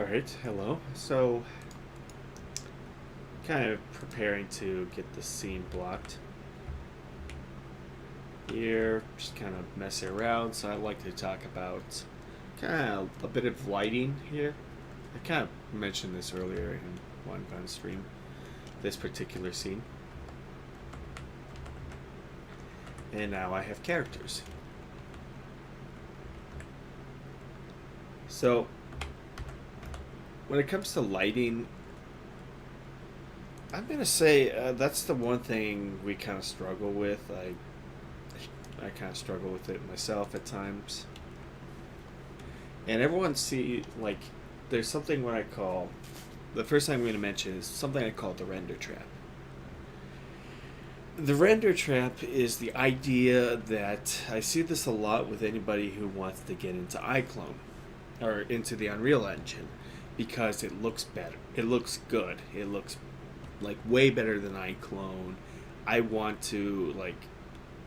Alright, hello. So, kind of preparing to get the scene blocked here, just kind of messing around. So, I'd like to talk about kind of a bit of lighting here. I kind of mentioned this earlier in one gun stream, this particular scene. And now I have characters. So, when it comes to lighting, I'm gonna say that's the one thing we kind of struggle with. I kind of struggle with it myself at times. And everyone see like there's something what I call the first thing I'm going to mention is something I call the render trap. The render trap is the idea that I see this a lot with anybody who wants to get into iClone or into the Unreal Engine because it looks better. It looks good. It looks like way better than iClone. I want to like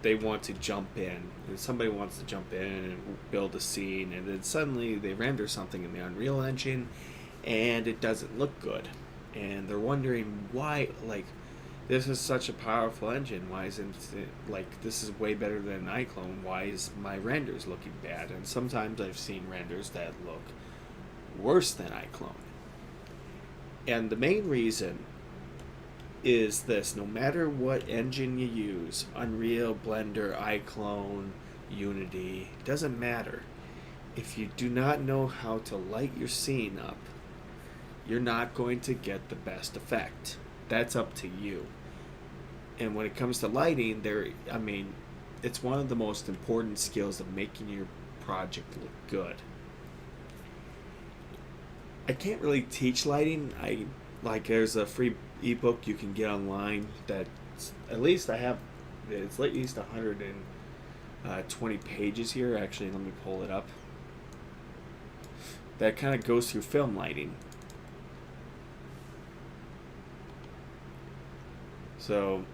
they want to jump in and somebody wants to jump in and build a scene and then suddenly they render something in the Unreal Engine and it doesn't look good. And they're wondering why like this is such a powerful engine. Why isn't it like this is way better than iClone? Why is my renders looking bad? And sometimes I've seen renders that look worse than iClone. And the main reason is this: no matter what engine you use, Unreal, Blender, iClone, Unity, doesn't matter. If you do not know how to light your scene up, you're not going to get the best effect. That's up to you. And when it comes to lighting, it's one of the most important skills of making your project look good. I can't really teach lighting. There's a free ebook you can get online that at least I have. It's at least 120 pages here. Actually, let me pull it up. That kind of goes through film lighting. So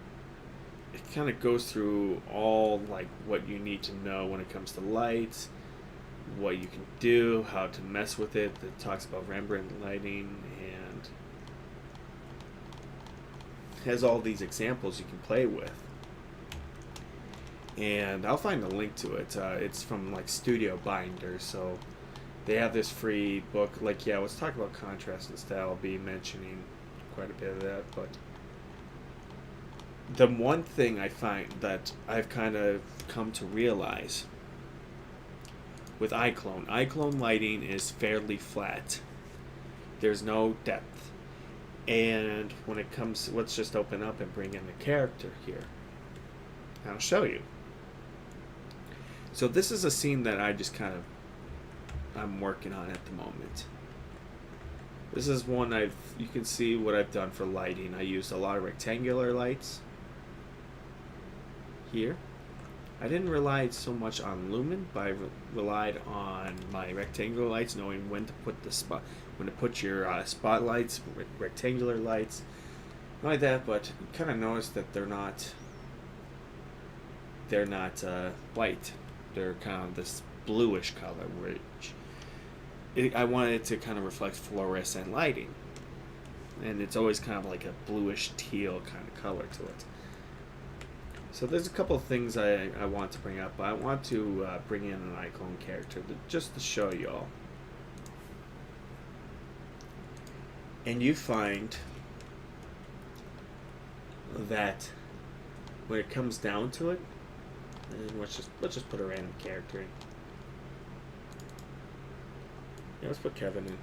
it kind of goes through all like what you need to know when it comes to lights, what you can do, how to mess with it. It talks about Rembrandt lighting and has all these examples you can play with. And I'll find a link to it. It's from like Studio Binder, so they have this free book. Let's talk about contrast and style. I'll be mentioning quite a bit of that, but the one thing I find that I've kind of come to realize with iClone lighting is fairly flat. There's no depth. And when it comes, let's just open up and bring in the character here. I'll show you. So this is a scene that I'm working on at the moment. This is one you can see what I've done for lighting. I used a lot of rectangular lights here. I didn't rely so much on lumen, but I relied on my rectangular lights, knowing when to put when to put your spotlights, rectangular lights, not like that. But you kind of notice that they're not white. They're kind of this bluish color, which I wanted it to kind of reflect fluorescent lighting, and it's always kind of like a bluish teal kind of color to it. So there's a couple of things I want to bring up. I want to bring in an iClone character just to show y'all. And you find that when it comes down to it, and let's just put a random character in. Yeah, let's put Kevin in.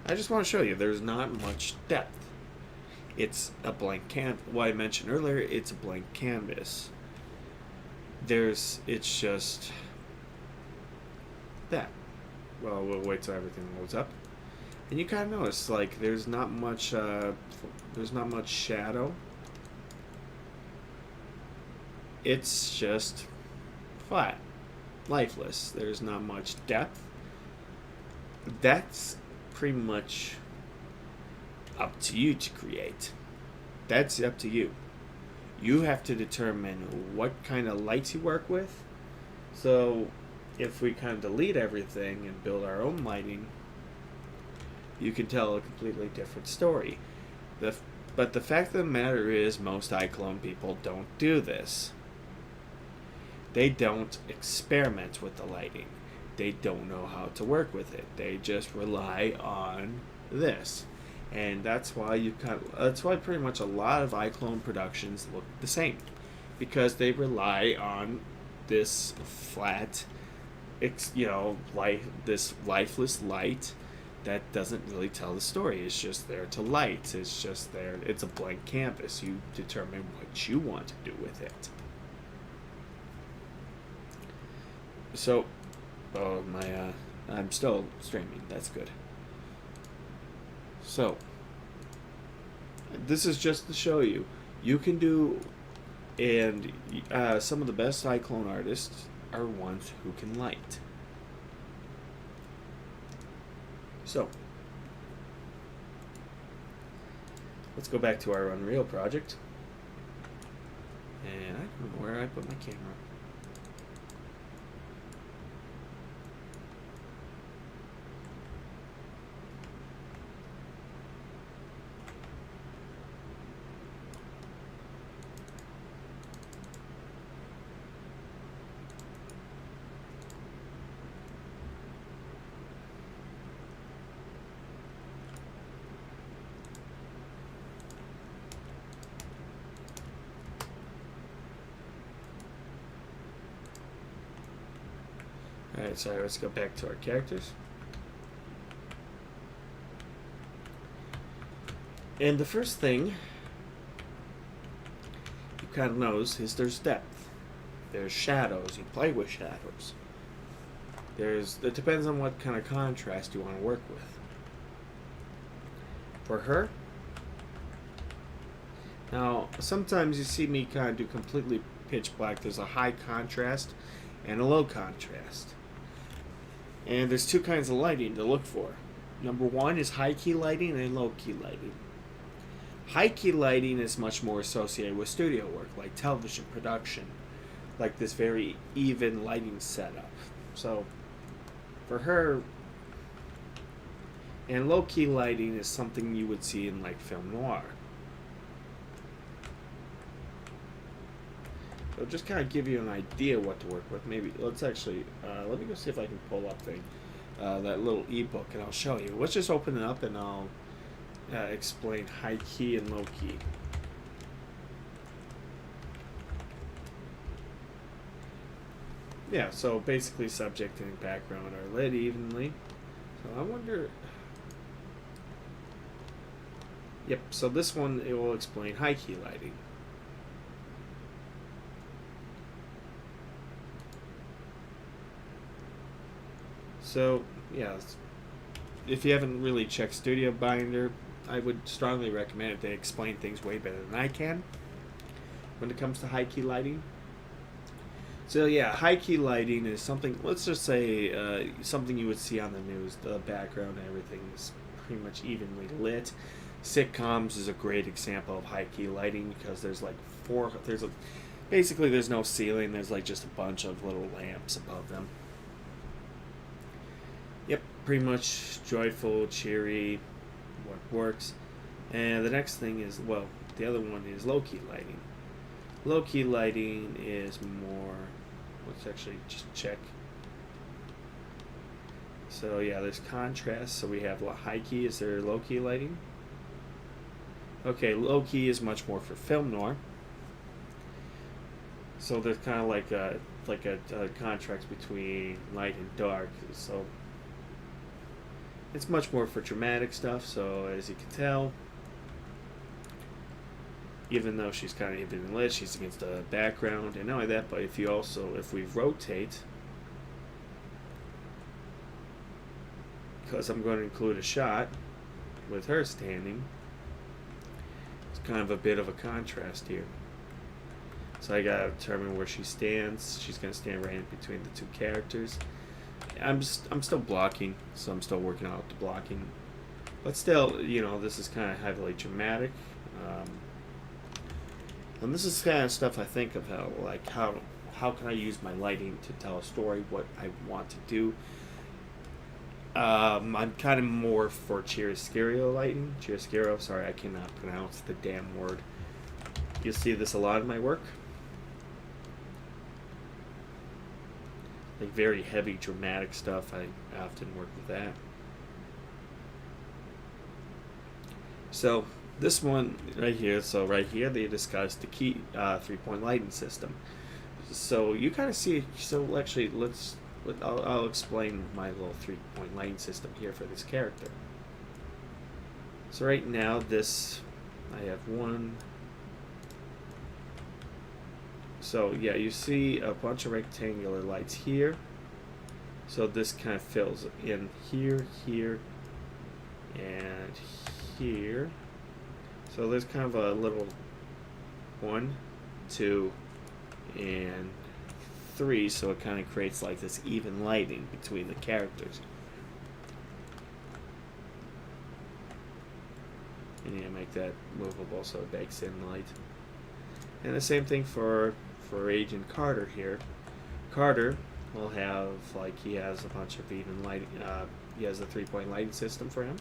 I just want to show you there's not much depth. It's a blank canvas. What I mentioned earlier, it's a blank canvas. It's just that. Well, we'll wait till everything loads up, and you kind of notice like there's not much shadow. It's just flat, lifeless. There's not much depth. That's pretty much up to you to create. That's up to you. You have to determine what kind of lights you work with. So if we kind of delete everything and build our own lighting, you can tell a completely different story. But the fact of the matter is, most iClone people don't do this. They don't experiment with the lighting. They don't know how to work with it. They just rely on this. And that's why that's why pretty much a lot of iClone productions look the same, because they rely on this flat, this lifeless light that doesn't really tell the story. It's just there to light. It's just there. It's a blank canvas. You determine what you want to do with it. So, I'm still streaming. That's good. So, this is just to show you. You can do, and some of the best iClone artists are ones who can light. So, let's go back to our Unreal project. And I don't know where I put my camera. Alright, sorry, let's go back to our characters. And the first thing you kind of notice is there's depth. There's shadows. You play with shadows. It depends on what kind of contrast you want to work with. For her, now sometimes you see me kind of do completely pitch black. There's a high contrast and a low contrast. And there's two kinds of lighting to look for. Number one is high key lighting and low key lighting. High key lighting is much more associated with studio work, like television production, like this very even lighting setup. So for her, and low key lighting is something you would see in like film noir. So just kind of give you an idea what to work with. Maybe let's actually let me go see if I can pull up that little ebook, and I'll show you. Let's just open it up and I'll explain high key and low key. Yeah, so basically subject and background are lit evenly. So I wonder. Yep. So this one, it will explain high key lighting. So, yeah, if you haven't really checked Studio Binder, I would strongly recommend it. They explain things way better than I can when it comes to high key lighting. So, yeah, high key lighting is something, let's just say, something you would see on the news. The background and everything is pretty much evenly lit. Sitcoms is a great example of high key lighting because there's like basically there's no ceiling, there's like just a bunch of little lamps above them. Yep, pretty much joyful, cheery, what works. And the next thing is, well, the other one is low-key lighting. Low-key lighting is more, let's actually just check. So yeah, there's contrast. So we have high-key. Is there low-key lighting? Okay, low-key is much more for film noir. So there's kind of like a contrast between light and dark. So it's much more for dramatic stuff, so as you can tell, even though she's kind of even lit, she's against the background, and not only that, but if we rotate, because I'm going to include a shot with her standing, it's kind of a bit of a contrast here. So I gotta determine where she stands. She's gonna stand right in between the two characters. I'm still blocking, so I'm still working out the blocking, but still, this is kind of heavily dramatic, and this is kind of stuff I think of how how can I use my lighting to tell a story, what I want to do. I'm kind of more for chiaroscuro lighting. Chiaroscuro, sorry, I cannot pronounce the damn word. You'll see this a lot in my work. Like very heavy, dramatic stuff. I often work with that. So this one right here. So right here they discussed the key 3-point lighting system. So you kind of see. So actually, I'll explain my little 3-point lighting system here for this character. So right now, I have one. So yeah, you see a bunch of rectangular lights here. So this kind of fills in here, here, and here. So there's kind of a little 1, 2, and 3. So it kind of creates like this even lighting between the characters. And you make that movable so it bakes in light. And the same thing for Agent Carter here. Carter will have, like, he has a bunch of even lighting. He has a 3-point lighting system for him.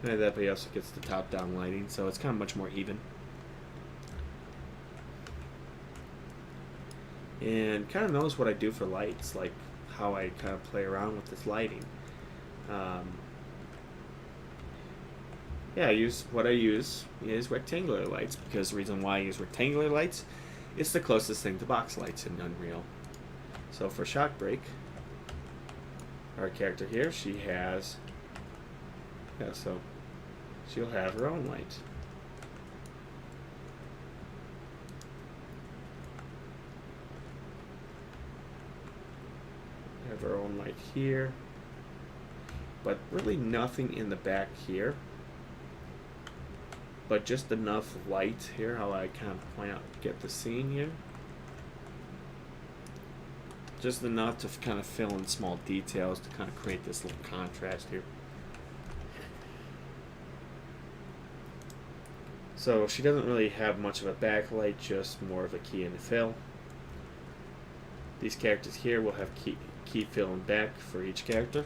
And that, but he also gets the top-down lighting, so it's kind of much more even. And kind of knows what I do for lights, like how I kind of play around with this lighting. Yeah, what I use is rectangular lights, because the reason why I use rectangular lights, it's the closest thing to box lights in Unreal. So for Shockbreak, our character here, she has, yeah, so she'll have her own light. Have her own light here, but really nothing in the back here. But just enough light here, how I kind of get the scene here. Just enough to kind of fill in small details to kind of create this little contrast here. So she doesn't really have much of a backlight, just more of a key and a fill. These characters here will have key fill and back for each character.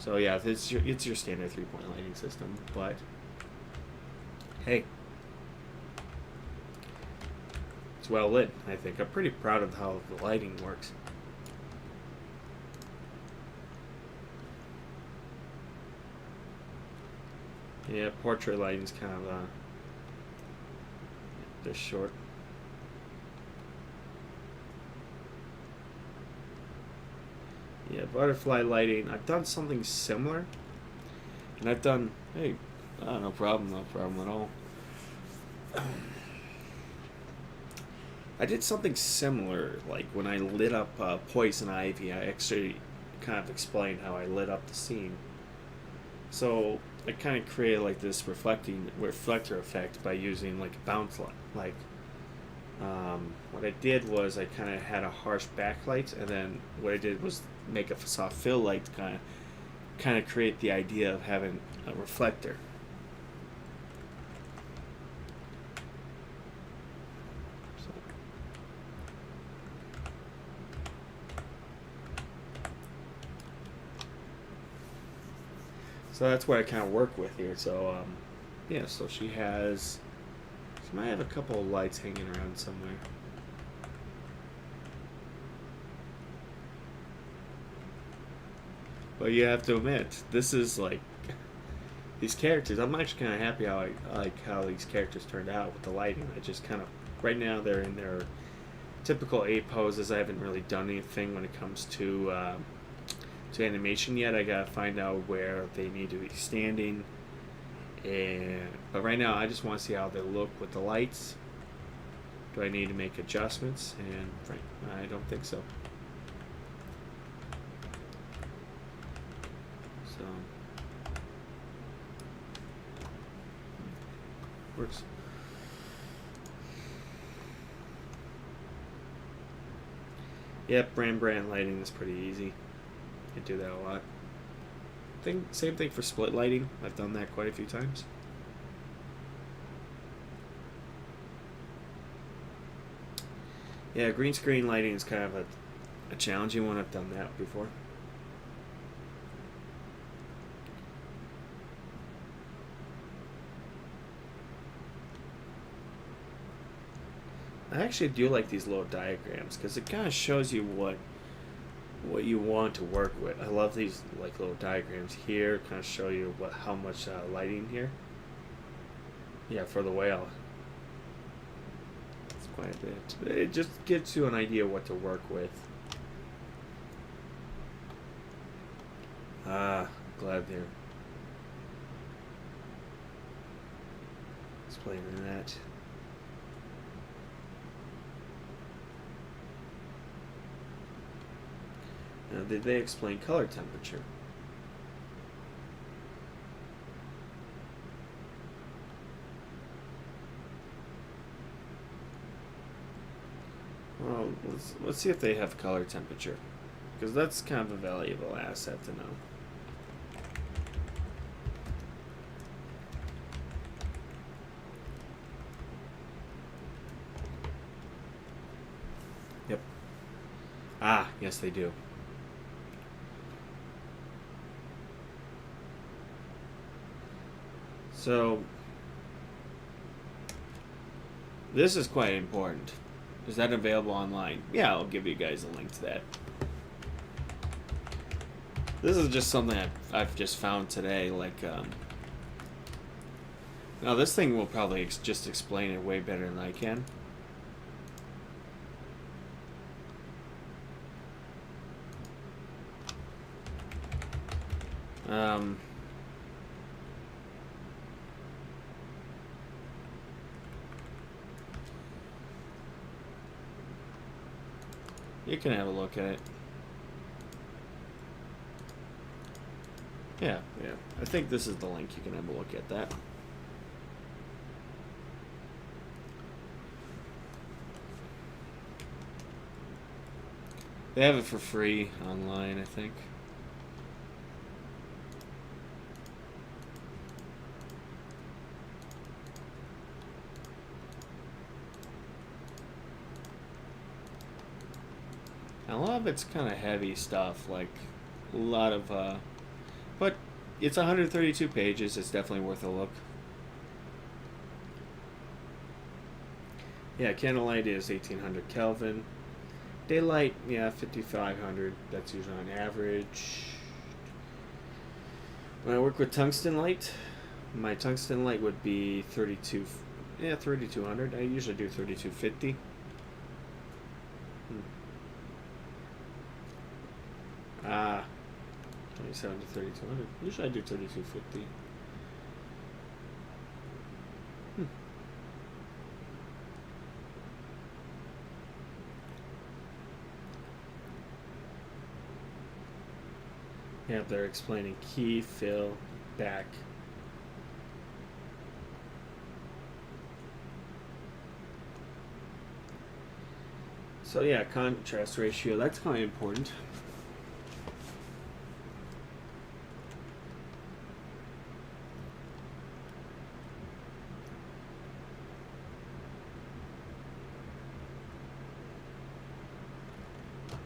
So yeah, it's your standard 3-point lighting system, but hey, it's well lit, I think. I'm pretty proud of how the lighting works. Yeah, portrait lighting's kind of they're short. Yeah, butterfly lighting. I've done something similar, and I've done, hey, no problem at all. I did something similar, like when I lit up Poison Ivy. I actually kind of explained how I lit up the scene. So I kind of created like this reflector effect by using like a bounce light. Like what I did was I kind of had a harsh backlight, and then what I did was make a soft fill light to kind of create the idea of having a reflector. So that's what I kind of work with here. So yeah, so she might have a couple of lights hanging around somewhere. But you have to admit, this is like these characters. I'm actually kind of happy how I like how these characters turned out with the lighting. I just kind of right now they're in their typical A poses. I haven't really done anything when it comes to animation yet. I gotta find out where they need to be standing. But right now I just want to see how they look with the lights. Do I need to make adjustments? And I don't think so. So works. Yep, brand lighting is pretty easy. I do that a lot. Same thing for split lighting. I've done that quite a few times. Yeah, green screen lighting is kind of a challenging one. I've done that before. I actually do like these little diagrams because it kind of shows you what you want to work with. I love these like little diagrams here. Kind of show you how much lighting here. Yeah, for the whale, it's quite a bit. It just gives you an idea what to work with. Glad they're explaining that. Now, did they explain color temperature? Well, let's see if they have color temperature, because that's kind of a valuable asset to know. Yep. Ah, yes, they do. So, this is quite important. Is that available online? Yeah, I'll give you guys a link to that. This is just something I've just found today. Like, now this thing will probably just explain it way better than I can. You can have a look at it. Yeah. I think this is the link. You can have a look at that. They have it for free online, I think. A lot of it's kind of heavy stuff, like a lot of, but it's 132 pages. It's definitely worth a look. Yeah, candlelight is 1800 Kelvin. Daylight, yeah, 5500. That's usually on average. When I work with tungsten light, my tungsten light would be 3200. I usually do 3250. 27 to 3200. Usually I do 3250. Yeah, they're explaining key, fill, back. So yeah, contrast ratio, that's kind of important.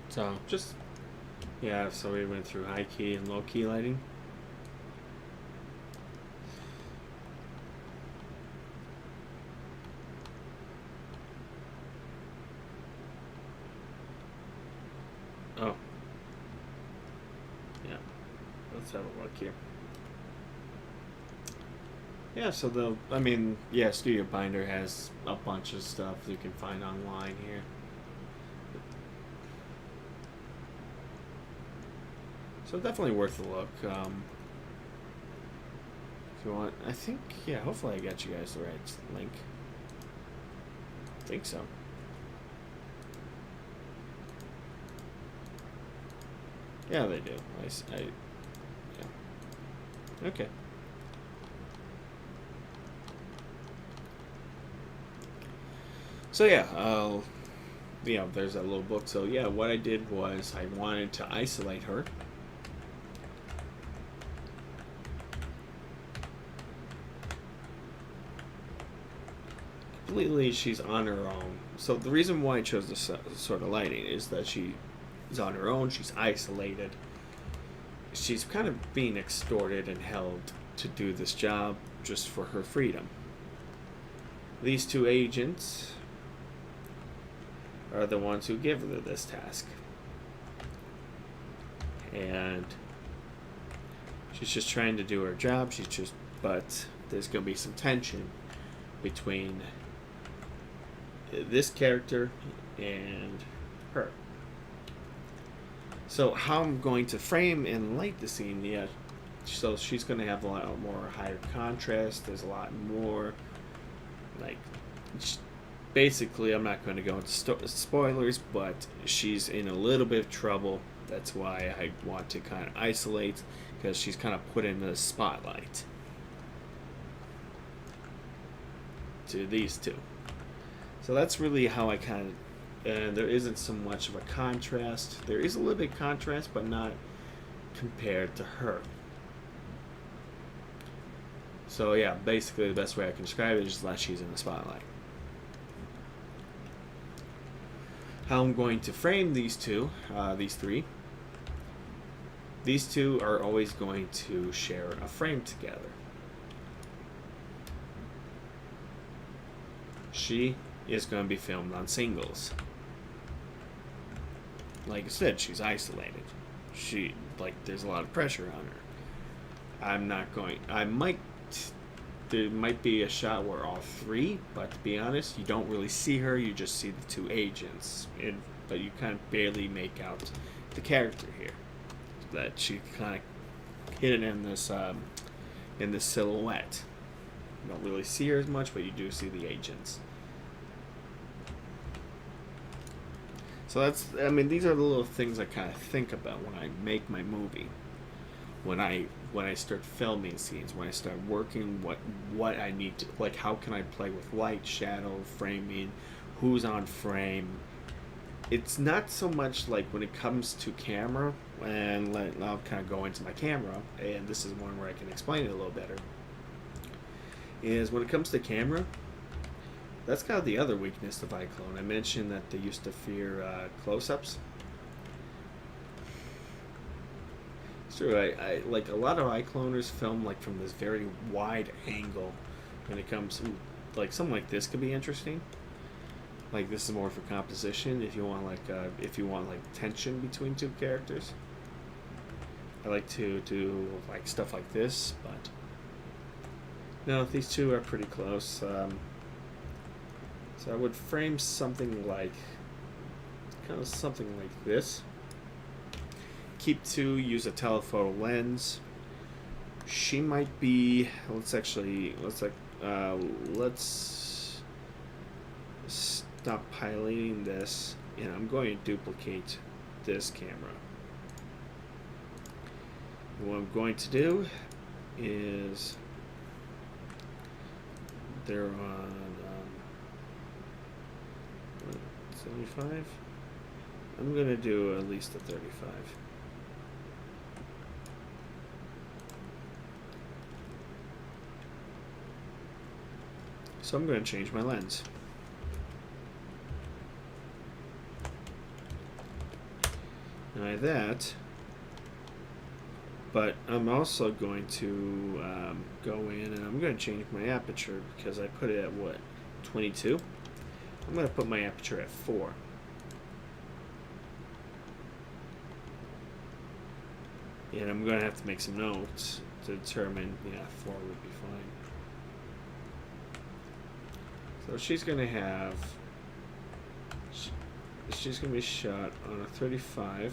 So just, yeah, so we went through high key and low key lighting. Oh. Yeah. Let's have a look here. Yeah, so Studio Binder has a bunch of stuff you can find online here. So definitely worth a look. If you want, I think, yeah, hopefully I got you guys the right link. I think so. Yeah, they do. Yeah. Okay. So yeah, there's that little book. So yeah, what I did was I wanted to isolate her. completely she's on her own. So the reason why I chose this sort of lighting is that she is on her own. She's isolated. She's kind of being extorted and held to do this job just for her freedom. These two agents are the ones who give her this task. And she's just trying to do her job. But there's going to be some tension between this character and her. So how I'm going to frame and light the scene, yeah. So she's going to have a lot more higher contrast. There's a lot more, like, basically, I'm not going to go into spoilers, but she's in a little bit of trouble. That's why I want to kind of isolate, because she's kind of put in the spotlight to these two. So that's really how I kind of, and there isn't so much of a contrast. There is a little bit of contrast, but not compared to her. So yeah, basically the best way I can describe it is just that she's in the spotlight. How I'm going to frame these two, these three. These two are always going to share a frame together. She is going to be filmed on singles. Like I said, she's isolated. There's a lot of pressure on her. There might be a shot where all three, but to be honest, you don't really see her, you just see the two agents. But you kind of barely make out the character here. That she kind of hidden in this silhouette. You don't really see her as much, but you do see the agents. So these are the little things I kind of think about when I make my movie. When I start filming scenes, when I start working, what I need to, like, how can I play with light, shadow, framing, who's on frame. It's not so much like when it comes to camera, and I'll kind of go into my camera, and this is one where I can explain it a little better, is when it comes to camera, that's kind of the other weakness of iClone. I mentioned that they used to fear close-ups. It's true. I like a lot of iCloners film like from this very wide angle. When it comes to, like, something like this could be interesting. Like, this is more for composition. If you want tension between two characters, I like to do like stuff like this. But no, these two are pretty close. So I would frame something like this. Keep two, use a telephoto lens. She might be, let's stop piloting this, and I'm going to duplicate this camera. And what I'm going to do is, they're on 75. I'm going to do at least a 35. So I'm going to change my lens. And like that. But I'm also going to go in and I'm going to change my aperture because I put it at what? 22? I'm going to put my aperture at 4. And I'm going to have to make some notes to determine, 4 would be fine. So she's going to be shot on a 35.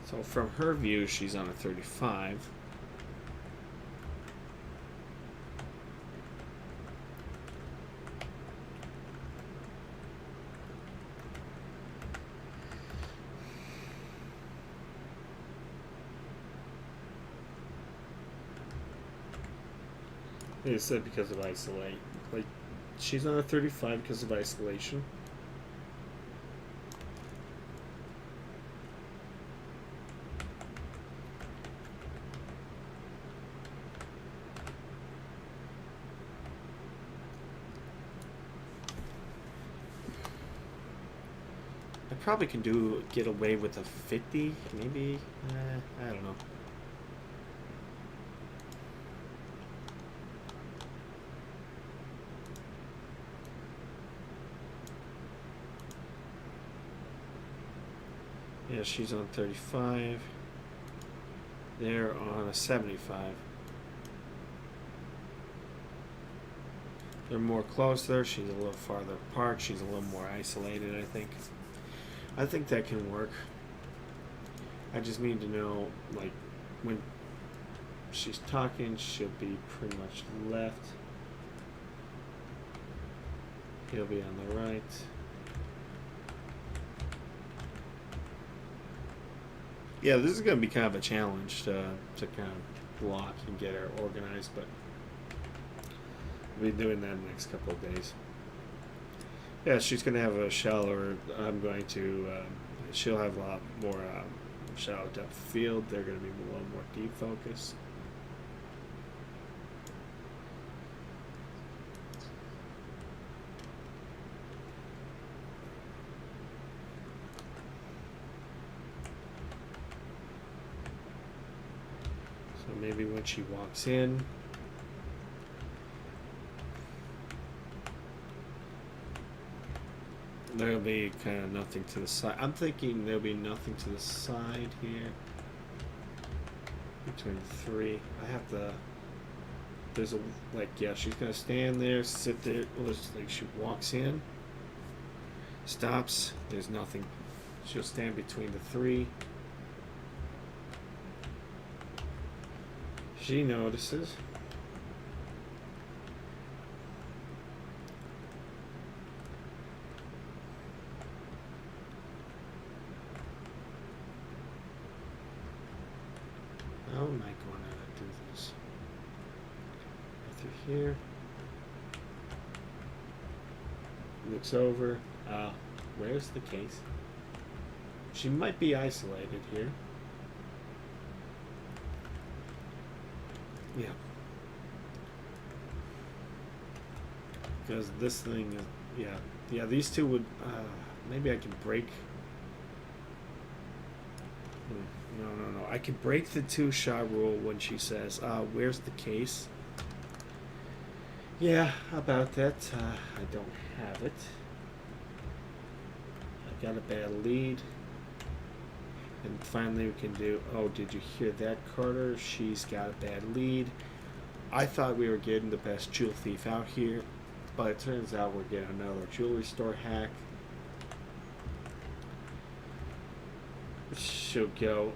So from her view, she's on a 35. Like I said, because of isolate. Like, she's on a 35 because of isolation. probably can get away with a 50, maybe. I don't know. Yeah, she's on 35. They're on a 75. They're more closer. She's a little farther apart. She's a little more isolated, I think. I think that can work. I just need to know, like, when she's talking, she'll be pretty much left. He'll be on the right. Yeah, this is going to be kind of a challenge to kind of block and get her organized, but we'll be doing that in the next couple of days. Yeah, she's going to have a shallower, she'll have a lot more shallow depth of field. They're going to be a little more deep focus. So maybe when she walks in, there'll be kind of nothing to the side. I'm thinking there'll be nothing to the side here. Between the three. I have to... There's a... Like, yeah, she's going to stand there, sit there. Like, she walks in. Stops. There's nothing. She'll stand between the three. She notices. How am I going to do this? Go through here. Looks over. Where's the case? She might be isolated here. Yeah. Because this thing is... Yeah. Yeah, these two would... maybe I can break... No. I can break the two-shot rule when she says, where's the case? Yeah, about that. I don't have it. I got a bad lead. And finally we can do... Oh, did you hear that, Carter? She's got a bad lead. I thought we were getting the best jewel thief out here, but it turns out we're getting another jewelry store hack. She'll go,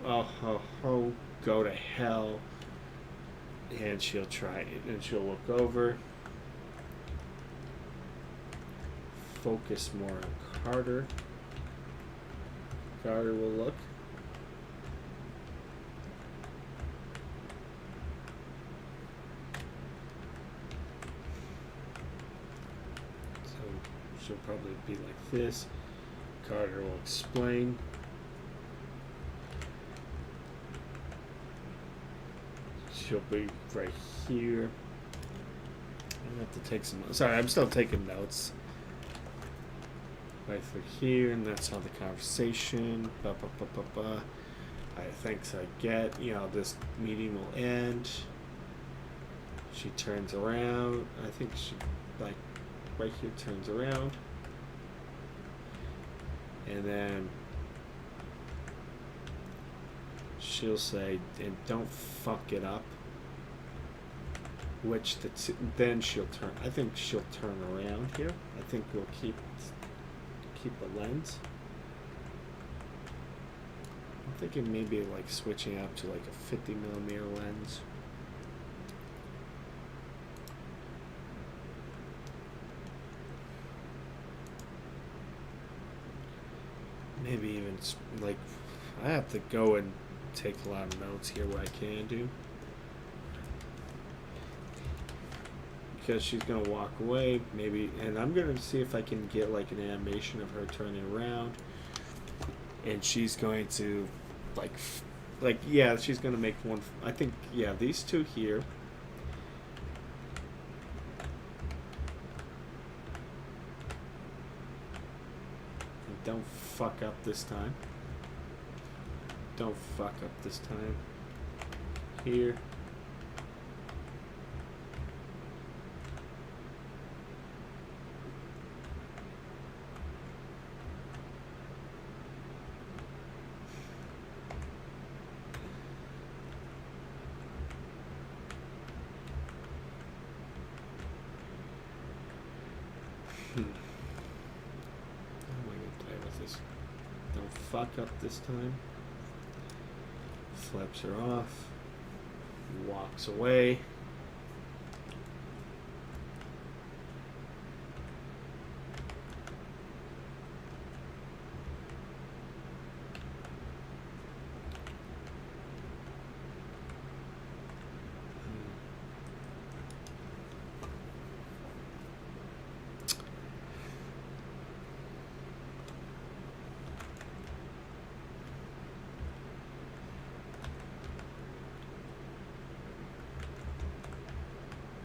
go to hell. And she'll try it, and she'll look over. Focus more on Carter. Carter will look. So she'll probably be like this. Carter will explain. She'll be right here. I have to take some... Sorry, I'm still taking notes. Right through here, and that's how the conversation. Thanks, I get. This meeting will end. She turns around. I think she, like, right here turns around. And then she'll say, and don't fuck it up. Which then she'll turn. I think she'll turn around here. I think we'll keep a lens. I'm thinking maybe like switching up to like a 50mm lens. Maybe even like I have to go and take a lot of notes here what I can do. Because she's going to walk away, maybe, and I'm going to see if I can get like an animation of her turning around, and she's going to, yeah, she's going to make one, I think, yeah, these two here, and Don't fuck up this time. Don't fuck up this time. Here. How am I gonna play with this? Don't fuck up this time. Flips her off. Walks away.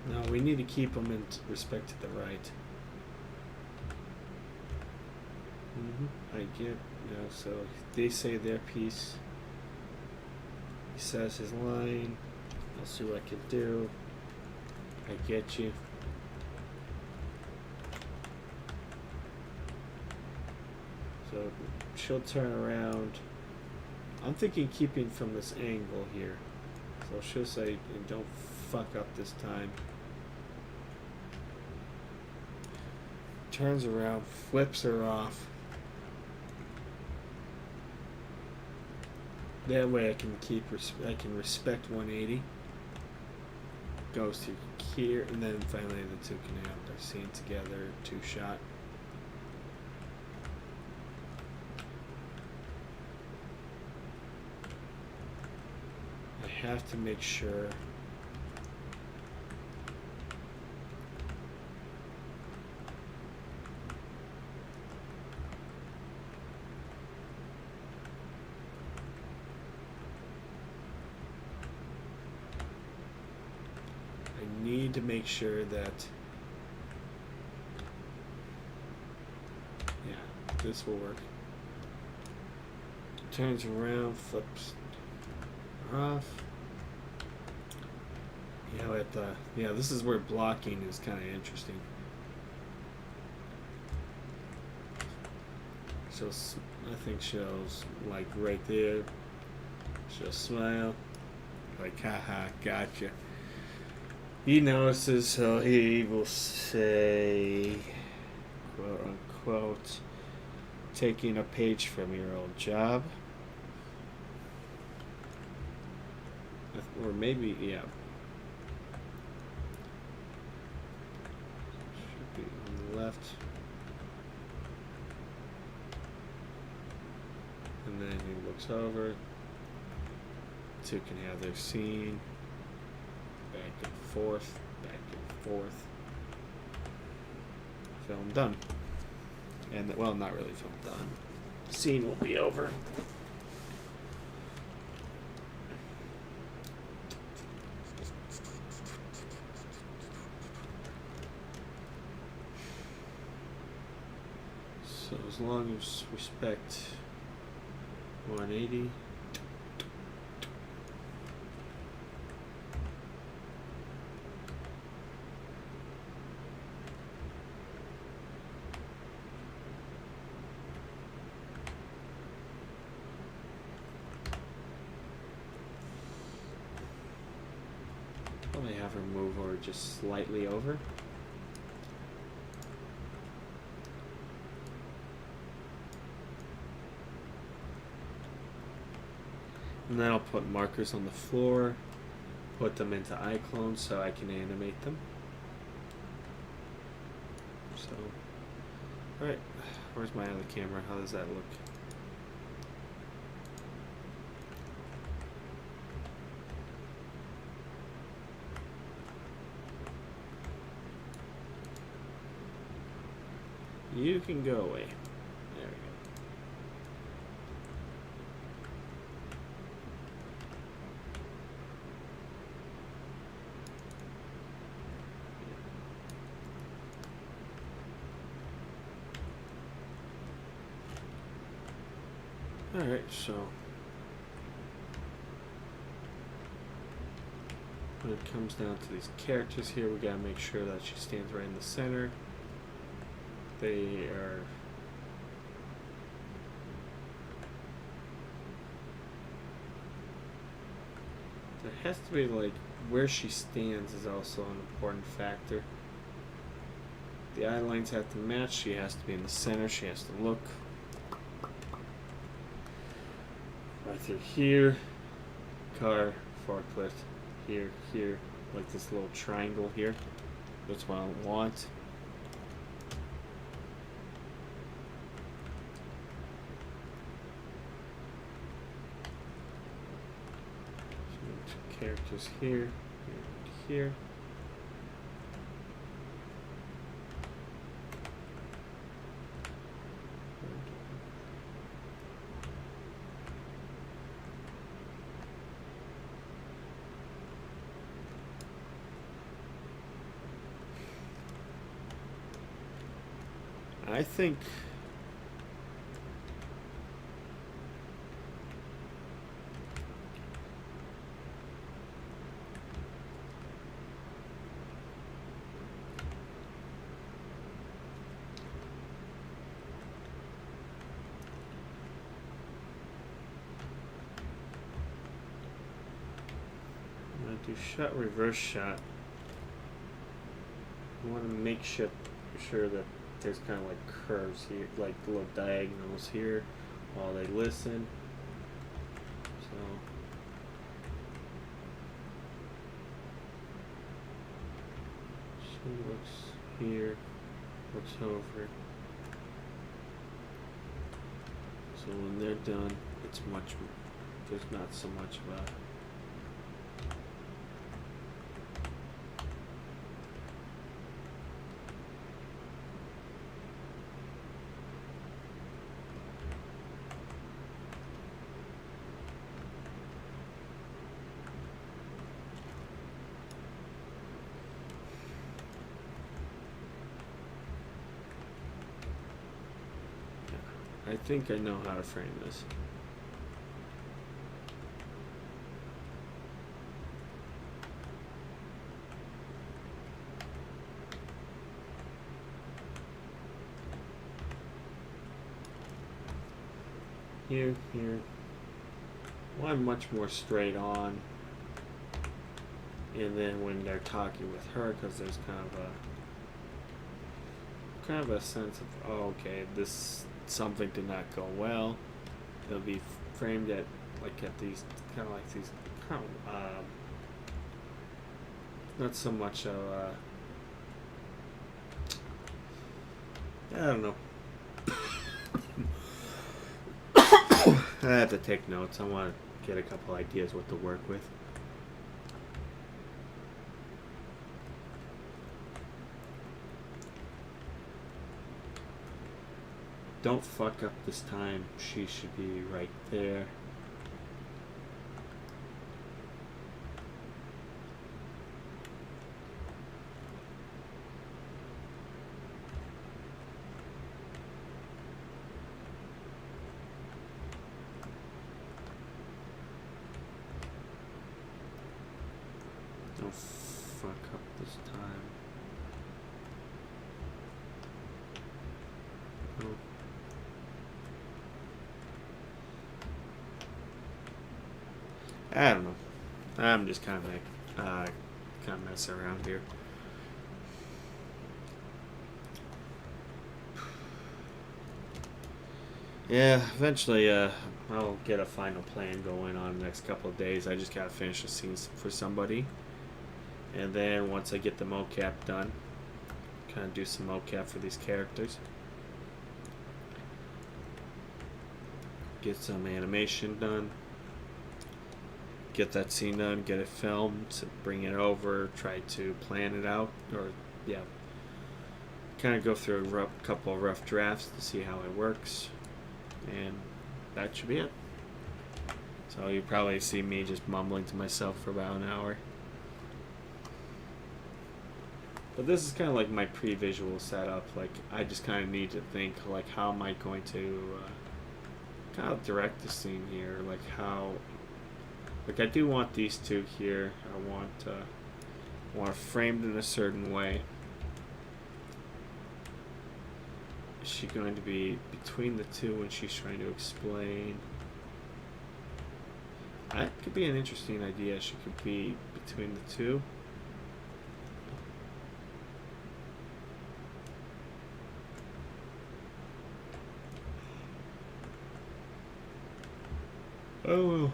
No, we need to keep them in respect to the right. I get, you know, so they say their piece. He says his line. I'll see what I can do. I get you. So she'll turn around. I'm thinking keeping from this angle here. So she'll say, don't fuck up this time. Turns around, flips her off. That way I can I can respect 180. Goes to here, and then finally the two can have their scene together, 2-shot. I have to make sure to make sure that, yeah, this will work. Turns around, flips off. You know, yeah, this is where blocking is kind of interesting. I think she'll, like, right there, she'll smile, like, haha, gotcha. He notices, so he will say, quote unquote, taking a page from your old job. Or maybe, yeah. Should be on the left. And then he looks over. Two can have their scene. Back and forth, back and forth. Film done. And, well, not really film done. Scene will be over. So as long as respect 180. Probably have her move or just slightly over. And then I'll put markers on the floor, put them into iClone so I can animate them. So, alright, where's my other camera? How does that look? You can go away. There we go. Alright, so when it comes down to these characters here, we gotta make sure that she stands right in the center. They are there has to be like where she stands is also an important factor. The eye lines have to match, she has to be in the center, she has to look right through here, car, forklift, here, here, like this little triangle here. That's what I want. So characters here, and here. I think I'm going to do shot, reverse shot. I want to make sure that there's kind of like curves here, like little diagonals here while they listen. So she looks here, looks over. So when they're done, it's much, there's not so much of a I think I know how to frame this. Here, here. Well, I'm much more straight on. And then when they're talking with her, because there's kind of a sense of, oh, okay, this something did not go well. It'll be framed at these kind of not so much of I don't know. I have to take notes. I want to get a couple ideas what to work with. Don't fuck up this time. She should be right there. Don't fuck up this time. Oh. I don't know. I'm just kind of messing around here. Yeah, eventually I'll get a final plan going on the next couple of days. I just gotta finish the scenes for somebody. And then once I get the mocap done, kind of do some mocap for these characters. Get some animation done. Get that scene done, get it filmed, bring it over, try to plan it out, or yeah, kind of go through a couple of rough drafts to see how it works, and that should be it. So you probably see me just mumbling to myself for about an hour. But this is kind of like my pre-visual setup. Like I just kind of need to think like how am I going to kind of direct the scene here, like how, like I do want these two here. I want it framed in a certain way. Is she going to be between the two when she's trying to explain? That could be an interesting idea. She could be between the two. Oh.